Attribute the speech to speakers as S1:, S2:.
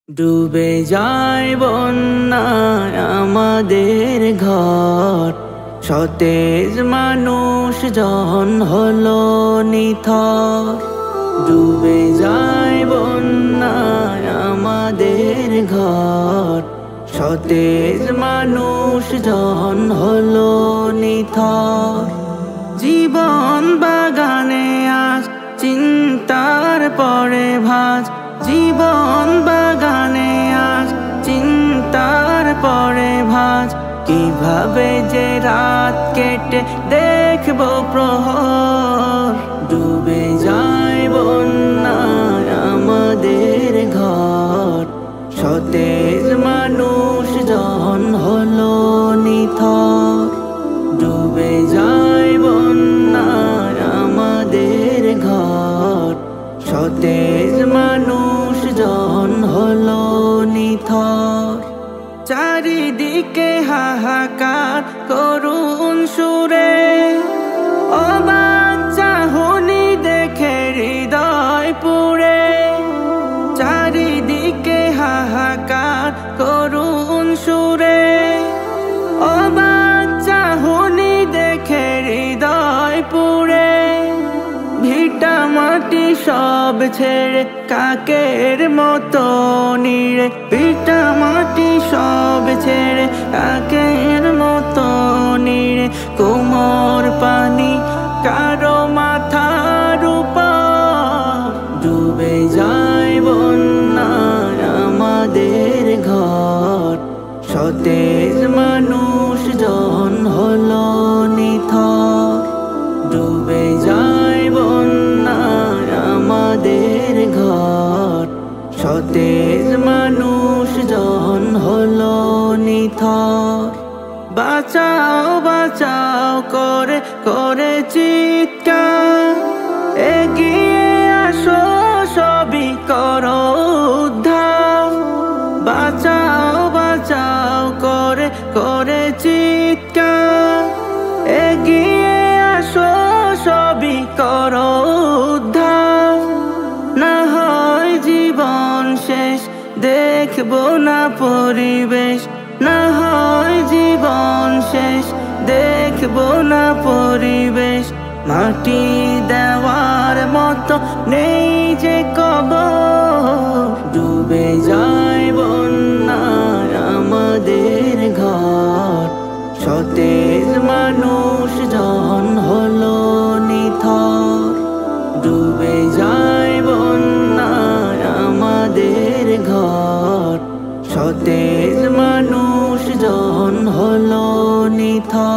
S1: ডুবে যায় বন্যায় আমাদের ঘর, সতেজ মানুষ জন হলো নিথর। ডুবে যায় বন্যায় আমাদের ঘর, সতেজ মানুষ জন হলো নিথর। জীবন বাগানে আজ চিন্তার পরে ভাজ, জীবন বাগানে আজ চিন্তার পরে ভাজ। কিভাবে যে রাত কেটে দেখবো প্রহর, ডুবে যায় বন্যায় আমাদের ঘর, সতেজ মানুষ জন হলো নিথর। ডুবে যায় বন্যায় আমাদের ঘর, সতেজ মানুষ জন হলো নিথর। চারিদিকে হাহাকার করুণ সুরে, অবাক চাহনি দেখে হৃদয় পুড়ে। চারিদিকে হাহাকার করুণ সুরে, অবাক চাহনি দেখে হৃদয় পুড়ে। ভিটা মাটি সব ছেড়ে কাকের মতো নিড়ে, ভিটা মাটি সব ছেড়ে কাকের মতো নিড়ে। কোমর পানি কারো মাথার উপর, ডুবে যায় বন্যায় আমাদের ঘর, সতেজ মানুষ জন হলো নিথর। ডুবে যায় বন্যায় আমাদের ঘর, সতেজ মানুষ জন হলো নিথর। বাঁচাও বাঁচাও করে করে চিৎকার, এগিয়ে আসো সবই করো উদ্ধার। বাঁচাও বাঁচাও করে করে চিৎকার, এগিয়ে আসো সবই করো উদ্ধার। না হয় জীবন শেষ দেখবো না পরিবেশ, না হয় জীবন শেষ দেখবো না পরিবেশ। মাটি দেওয়ার মতো নেই যে কবর, ডুবে যায় বন্যায় আমাদের ঘর, সতেজ মানুষ জন হলো নিথর। ডুবে যায় বন্যায় আমাদের ঘর, সতেজ মানুষ জন হলো নিথর।